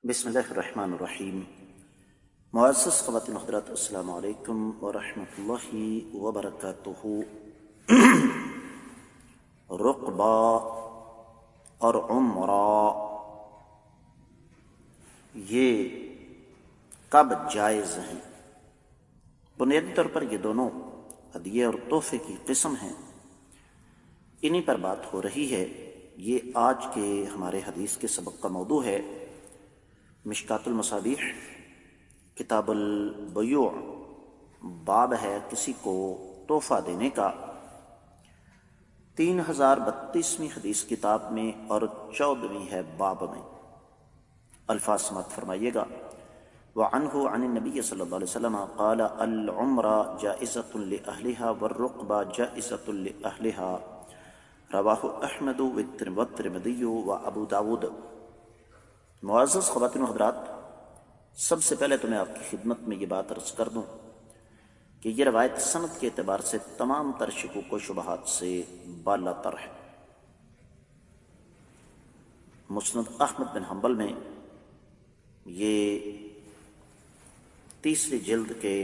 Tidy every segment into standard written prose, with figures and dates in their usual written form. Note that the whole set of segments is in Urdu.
بسم اللہ الرحمن الرحیم۔ معزز خواتین و حضرات، السلام علیکم ورحمۃ اللہ وبرکاتہ۔ رقبہ اور عمرہ یہ کب جائز ہیں؟ بنیادی طور پر یہ دونوں ہدیے اور تحفے کی قسم ہیں، انہی پر بات ہو رہی ہے۔ یہ آج کے ہمارے حدیث کے سبق کا موضوع ہے۔ مشکات المصابیح کتاب البیوع باب ہے کسی کو تحفہ دینے کا۔ 3032ویں حدیث کتاب میں اور 14ویں ہے باب میں۔ الفاظ سماعت فرمائیے گا۔ وعنہ عن النبی صلی اللہ علیہ وسلم قال العمرہ جائزۃ لأہلها والرقبہ جائزۃ لأہلها، رواہ احمد والترمذی وابو داود۔ معزز خواتین و حضرات، سب سے پہلے تو میں آپ کی خدمت میں یہ بات عرض کر دوں کہ یہ روایت سند کے اعتبار سے تمام تر شکوک و شبہات سے بالا تر ہے۔ مسند احمد بن حنبل میں یہ تیسری جلد کے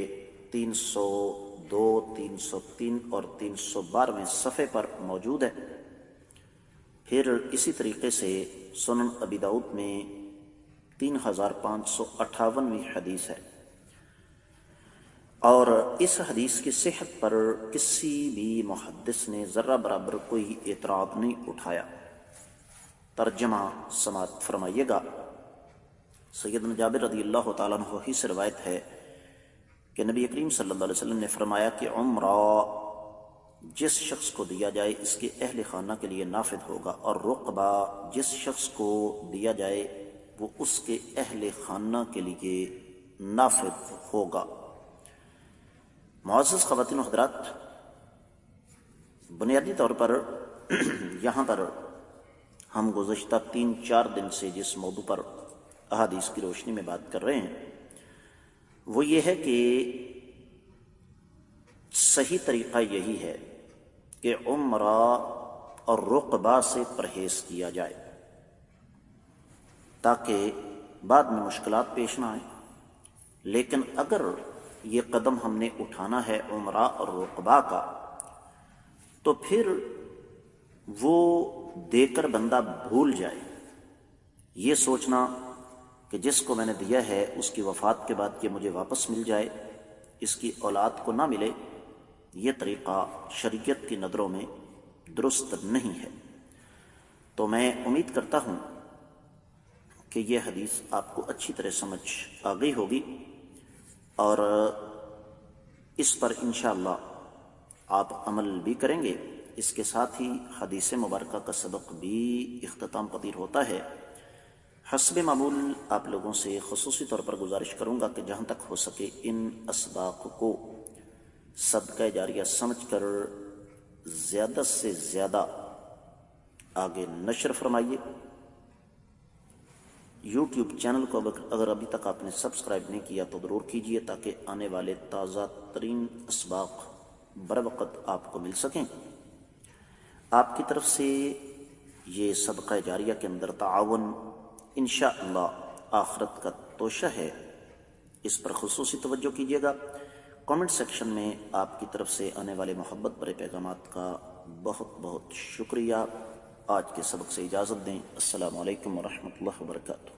302، 303 اور 312ویں صفحے پر موجود ہے۔ پھر اسی طریقے سے سنن ابی داؤد میں 3558ویں حدیث ہے، اور اس حدیث کی صحت پر کسی بھی محدث نے ذرہ برابر کوئی اعتراض نہیں اٹھایا۔ ترجمہ سماعت فرمائیے گا۔ سیدنا جابر رضی اللہ تعالیٰ عنہ ہی سے روایت ہے کہ نبی کریم صلی اللہ علیہ وسلم نے فرمایا کہ عمرہ جس شخص کو دیا جائے اس کے اہل خانہ کے لیے نافذ ہوگا، اور رقبہ جس شخص کو دیا جائے وہ اس کے اہل خانہ کے لیے نافذ ہوگا۔ معزز خواتین و حضرات، بنیادی طور پر یہاں پر ہم گزشتہ 3-4 دن سے جس موضوع پر احادیث کی روشنی میں بات کر رہے ہیں وہ یہ ہے کہ صحیح طریقہ یہی ہے کہ عمرہ اور رقبہ سے پرہیز کیا جائے تاکہ بعد میں مشکلات پیش نہ آئیں۔ لیکن اگر یہ قدم ہم نے اٹھانا ہے عمرہ اور رقبہ کا، تو پھر وہ دے کر بندہ بھول جائے۔ یہ سوچنا کہ جس کو میں نے دیا ہے اس کی وفات کے بعد یہ مجھے واپس مل جائے، اس کی اولاد کو نہ ملے، یہ طریقہ شریعت کی نظروں میں درست نہیں ہے۔ تو میں امید کرتا ہوں کہ یہ حدیث آپ کو اچھی طرح سمجھ آ گئی ہوگی، اور اس پر انشاءاللہ آپ عمل بھی کریں گے۔ اس کے ساتھ ہی حدیث مبارکہ کا سبق بھی اختتام پذیر ہوتا ہے۔ حسب معمول آپ لوگوں سے خصوصی طور پر گزارش کروں گا کہ جہاں تک ہو سکے ان اسباق کو صدقہ جاریہ سمجھ کر زیادہ سے زیادہ آگے نشر فرمائیے۔ یوٹیوب چینل کو اگر ابھی تک آپ نے سبسکرائب نہیں کیا تو ضرور کیجیے تاکہ آنے والے تازہ ترین اسباق بروقت آپ کو مل سکیں۔ آپ کی طرف سے یہ صدقہ جاریہ کے اندر تعاون انشاءاللہ آخرت کا توشہ ہے، اس پر خصوصی توجہ کیجیے گا۔ کامنٹ سیکشن میں آپ کی طرف سے آنے والے محبت بھرے پیغامات کا بہت بہت شکریہ۔ آج کے سبق سے اجازت دیں۔ السلام علیکم ورحمۃ اللہ وبرکاتہ۔